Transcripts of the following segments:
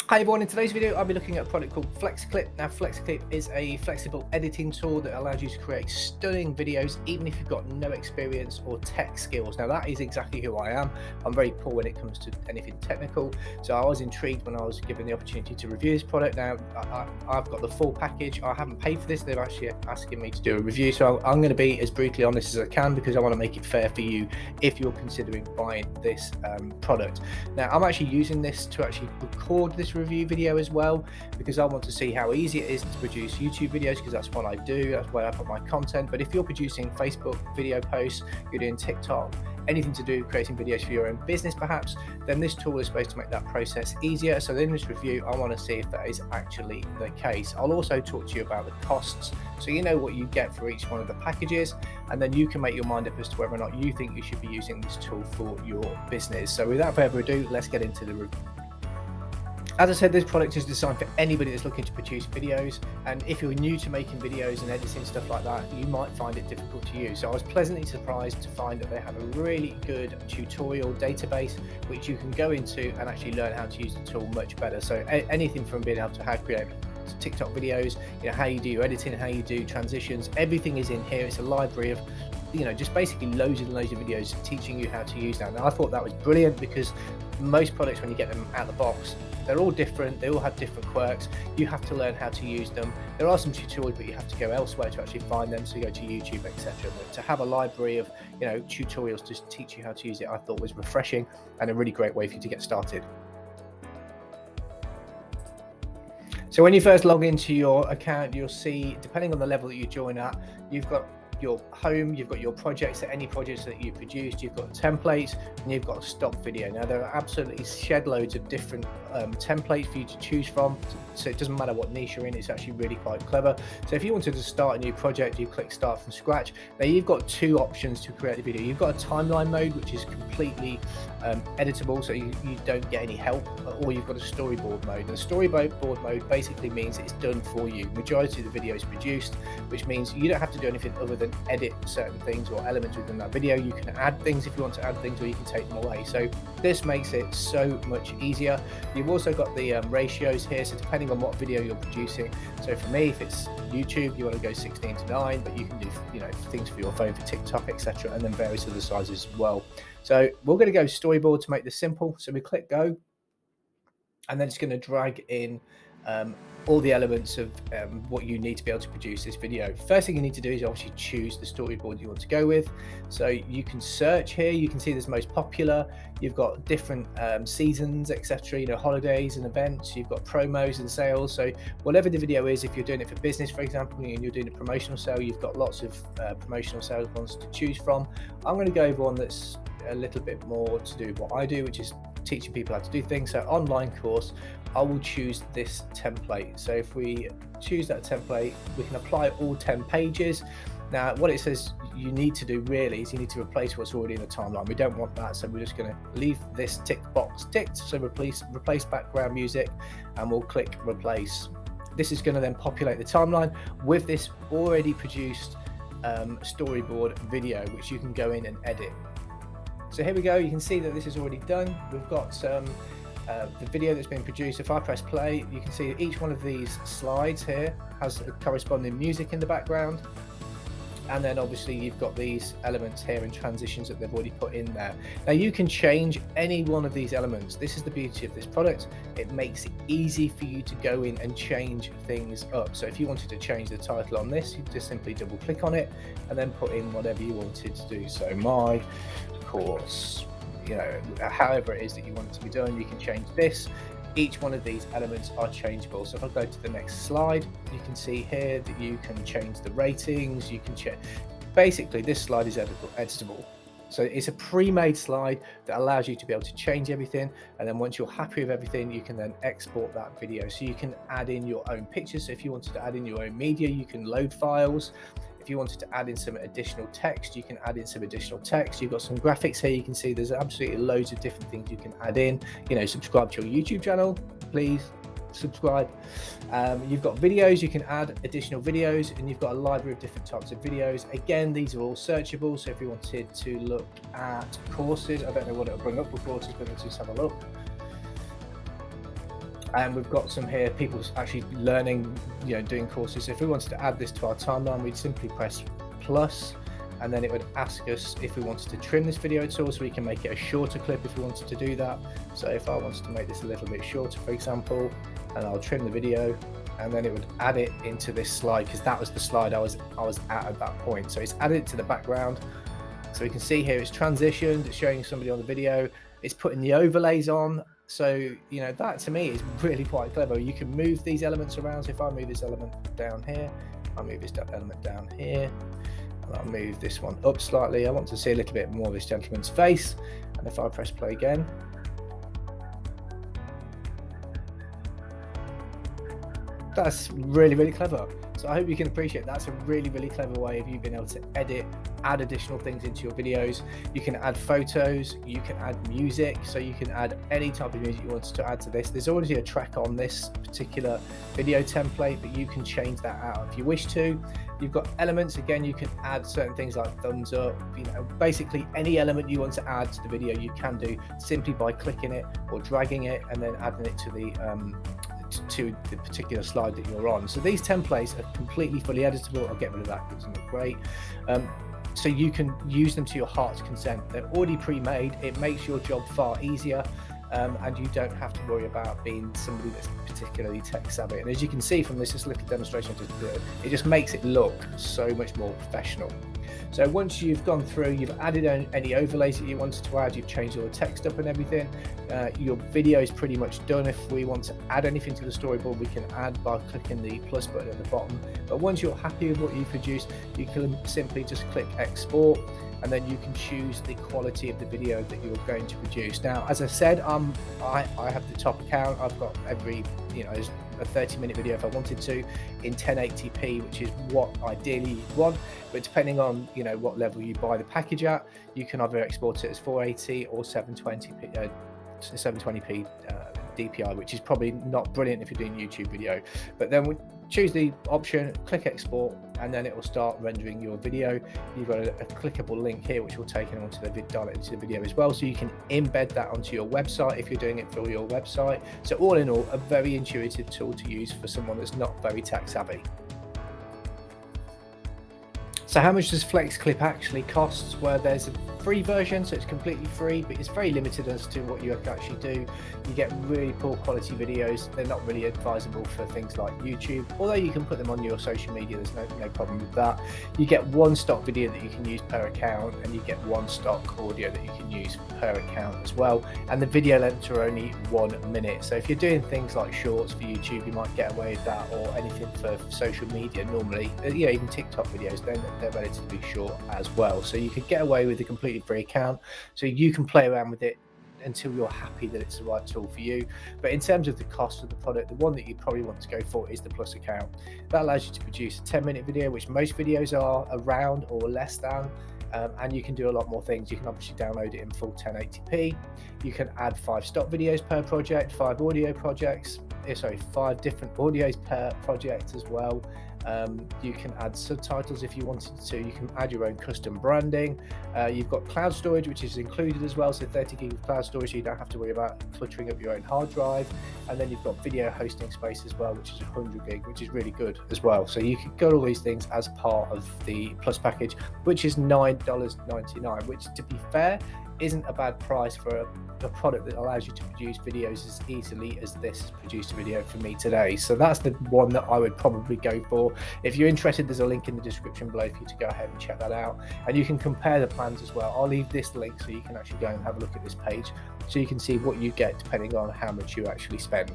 Hi everyone, in today's video I'll be looking at a product called FlexClip. Now FlexClip is a flexible editing tool that allows you to create stunning videos even if you've got no experience or tech skills. Now that is exactly who I am. I'm very poor when it comes to anything technical, so I was intrigued when I was given the opportunity to review this product. Now I've got the full package. I haven't paid for this, they're actually asking me to do a review, so I'm going to be as brutally honest as I can because I want to make it fair for you if you're considering buying this product. Now I'm actually using this to actually record this review video as well because I want to see how easy it is to produce YouTube videos, because that's what I do, that's where I put my content. But if you're producing Facebook video posts, you're doing TikTok, anything to do with creating videos for your own business perhaps, then this tool is supposed to make that process easier. So in this review I want to see if that is actually the case. I'll also talk to you about the costs so you know what you get for each one of the packages, and then you can make your mind up as to whether or not you think you should be using this tool for your business. So without further ado, let's get into the review. As I said, this product is designed for anybody that's looking to produce videos, and if you're new to making videos and editing stuff like that, you might find it difficult to use. So I was pleasantly surprised to find that they have a really good tutorial database which you can go into and actually learn how to use the tool much better. So anything from being able to how to create TikTok videos, how you do your editing, how you do transitions, everything is in here. It's a library of just basically loads and loads of videos teaching you how to use that. Now I thought that was brilliant because most products, when you get them out of the box, they're all different, they all have different quirks. You have to learn how to use them. There are some tutorials, but you have to go elsewhere to actually find them, so you go to YouTube, etc. But to have a library of tutorials to teach you how to use it, I thought was refreshing and a really great way for you to get started. So when you first log into your account, you'll see, depending on the level that you join at, you've got your home, you've got your projects, any projects that you've produced, you've got templates, and you've got a stock video. Now there are absolutely shed loads of different templates for you to choose from, so it doesn't matter what niche you're in, it's actually really quite clever. So if you wanted to start a new project, you click start from scratch. Now you've got two options to create the video. You've got a timeline mode, which is completely editable, so you don't get any help, or you've got a storyboard mode. And the storyboard mode basically means it's done for you. Majority of the video is produced, which means you don't have to do anything other than edit certain things or elements within that video. You can add things if you want to add things, or you can take them away. So this makes it so much easier. You've also got the ratios here, so depending on what video you're producing. So for me, if it's YouTube, you want to go 16:9, but you can do things for your phone, for TikTok, etc., and then various other sizes as well. So we're going to go storyboard to make this simple. So we click go, and then it's going to drag in all the elements of what you need to be able to produce this video. First thing you need to do is obviously choose the storyboard you want to go with. So you can search here, you can see there's most popular, you've got different seasons, etc., holidays and events, you've got promos and sales. So whatever the video is, if you're doing it for business, for example, and you're doing a promotional sale, you've got lots of promotional sales ones to choose from. I'm going to go over one that's a little bit more to do with what I do, which is teaching people how to do things. So online course, I will choose this template. So if we choose that template, we can apply all 10 pages. Now what it says you need to do really is you need to replace what's already in the timeline. We don't want that, so we're just going to leave this tick box ticked. So replace background music, and we'll click replace. This is going to then populate the timeline with this already produced storyboard video, which you can go in and edit. So here we go, you can see that this is already done. We've got the video that's been produced. If I press play, you can see that each one of these slides here has a corresponding music in the background. And then obviously you've got these elements here and transitions that they've already put in there. Now you can change any one of these elements. This is the beauty of this product. It makes it easy for you to go in and change things up. So if you wanted to change the title on this, you just simply double click on it and then put in whatever you wanted to do. So my course, however it is that you want it to be done, you can change this. Each one of these elements are changeable. So if I go to the next slide, you can see here that you can change the ratings, you can check. Basically, this slide is editable. So it's a pre-made slide that allows you to be able to change everything. And then once you're happy with everything, you can then export that video. So you can add in your own pictures. So if you wanted to add in your own media, you can load files. If you wanted to add in some additional text, you can add in some additional text. You've got some graphics here. You can see there's absolutely loads of different things you can add in. Subscribe to your YouTube channel, please subscribe. You've got videos, you can add additional videos, and you've got a library of different types of videos. Again, these are all searchable. So if you wanted to look at courses, I don't know what it'll bring up for courses, but let's just have a look. And we've got some here, people actually learning, doing courses. So if we wanted to add this to our timeline, we'd simply press plus, and then it would ask us if we wanted to trim this video at all, so we can make it a shorter clip if we wanted to do that. So if I wanted to make this a little bit shorter, for example, and I'll trim the video, and then it would add it into this slide, because that was the slide I was at that point. So it's added it to the background. So we can see here it's transitioned, it's showing somebody on the video, it's putting the overlays on. So, that to me is really quite clever. You can move these elements around. So if I move this element down here, I'll move this element down here, and I'll move this one up slightly. I want to see a little bit more of this gentleman's face. And if I press play again, that's really, really clever. So I hope you can appreciate that's a really, really clever way of you being able to edit, add additional things into your videos. You can add photos, you can add music, so you can add any type of music you want to add to this. There's already a track on this particular video template, but you can change that out if you wish to. You've got elements, again, you can add certain things like thumbs up, basically any element you want to add to the video you can do simply by clicking it or dragging it and then adding it to the particular slide that you're on. So these templates are completely fully editable. I'll get rid of that because it's not great. So you can use them to your heart's content. They're already pre-made. It makes your job far easier, and you don't have to worry about being somebody that's particularly tech savvy. And as you can see from this little demonstration I just did, it just makes it look so much more professional. So once you've gone through, you've added any overlays that you wanted to add, you've changed all the text up and everything, your video is pretty much done. If we want to add anything to the storyboard, we can add by clicking the plus button at the bottom. But once you're happy with what you've produced, you can simply just click export, and then you can choose the quality of the video that you're going to produce. Now, as I said, I have the top account. I've got every, a 30-minute video if I wanted to in 1080p, which is what ideally you want. But depending on what level you buy the package at, you can either export it as 480 or 720p DPI, which is probably not brilliant if you're doing YouTube video. But then we choose the option, click export, and then it will start rendering your video. You've got a clickable link here which will take it onto the directly to the video as well, so you can embed that onto your website if you're doing it for your website. So all in all, a very intuitive tool to use for someone that's not very tech savvy. So how much does FlexClip actually cost? Well, there's a free version, so it's completely free, but it's very limited as to what you can actually do. You get really poor quality videos. They're not really advisable for things like YouTube, although you can put them on your social media. There's no problem with that. You get one stock video that you can use per account, and you get one stock audio that you can use per account as well. And the video lengths are only 1 minute. So if you're doing things like shorts for YouTube, you might get away with that, or anything for social media normally. Even TikTok videos, they're relatively short as well. So you could get away with a completely free account, so you can play around with it until you're happy that it's the right tool for you. But in terms of the cost of the product, the one that you probably want to go for is the Plus account. That allows you to produce a 10-minute video, which most videos are around or less than, and you can do a lot more things. You can obviously download it in full 1080p. You can add 5 stock videos per project, 5 audio projects, 5 different audios per project as well. You can add subtitles if you wanted to. You can add your own custom branding. You've got cloud storage, which is included as well, so 30 gig of cloud storage, so you don't have to worry about cluttering up your own hard drive. And then you've got video hosting space as well, which is 100 gig, which is really good as well. So you can get all these things as part of the Plus package, which is $9.99, which, to be fair, isn't a bad price for a product that allows you to produce videos as easily as this has produced a video for me today. So that's the one that I would probably go for. If you're interested, there's a link in the description below for you to go ahead and check that out, and you can compare the plans as well. I'll leave this link so you can actually go and have a look at this page, so you can see what you get depending on how much you actually spend.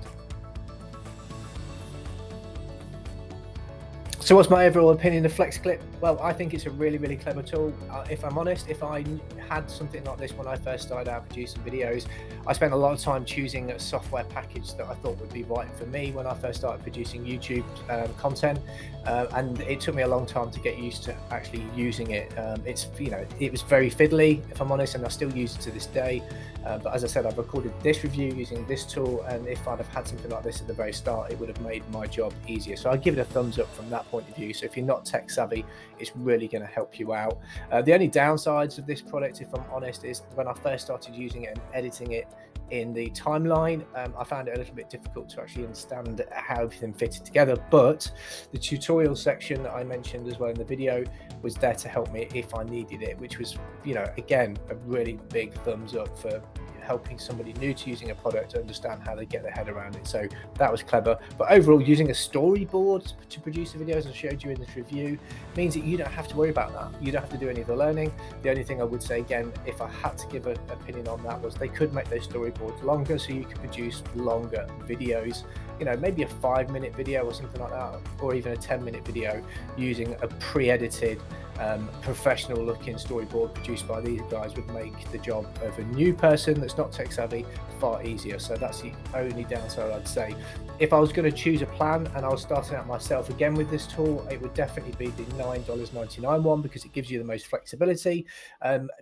So what's my overall opinion of FlexClip? Well, I think it's a really, really clever tool. If I'm honest, if I had something like this when I first started out producing videos, I spent a lot of time choosing a software package that I thought would be right for me when I first started producing YouTube content, and it took me a long time to get used to actually using it. It was very fiddly, if I'm honest, and I still use it to this day. But as I said, I've recorded this review using this tool, and if I'd have had something like this at the very start, it would have made my job easier. So I'd give it a thumbs up from that point of view. So if you're not tech savvy, it's really going to help you out. The only downsides of this product, if I'm honest, is when I first started using it and editing it, in the timeline. I found it a little bit difficult to actually understand how everything fitted together, but the tutorial section that I mentioned as well in the video was there to help me if I needed it, which was, you know, again, a really big thumbs up for helping somebody new to using a product to understand how they get their head around it. So that was clever. But overall, using a storyboard to produce the videos I showed you in this review means that you don't have to worry about that. You don't have to do any of the learning. The only thing I would say, again, if I had to give an opinion on that, was they could make those storyboards longer so you could produce longer videos, you know, maybe a 5-minute video or something like that, or even a 10-minute video using a pre-edited professional looking storyboard produced by these guys would make the job of a new person that's not tech savvy far easier. So that's the only downside I'd say. If I was going to choose a plan and I was starting out myself again with this tool, it would definitely be the $9.99 one, because it gives you the most flexibility,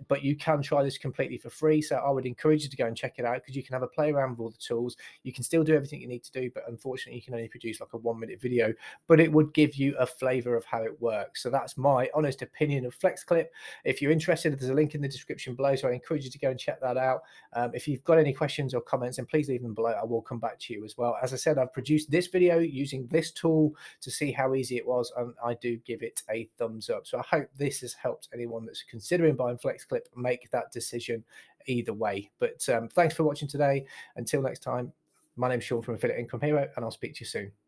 but you can try this completely for free. So I would encourage you to go and check it out, because you can have a play around with all the tools. You can still do everything you need to do, but unfortunately you can only produce like a 1-minute video, but it would give you a flavor of how it works. So that's my honest opinion of FlexClip. If you're interested, there's a link in the description below, so I encourage you to go and check that out. If you've got any questions or comments, then please leave them below. I will come back to you as well. As I said, I've produced this video using this tool to see how easy it was, and I do give it a thumbs up. So I hope this has helped anyone that's considering buying FlexClip make that decision either way. But thanks for watching today. Until next time, my name's Sean from Affiliate Income Hero, and I'll speak to you soon.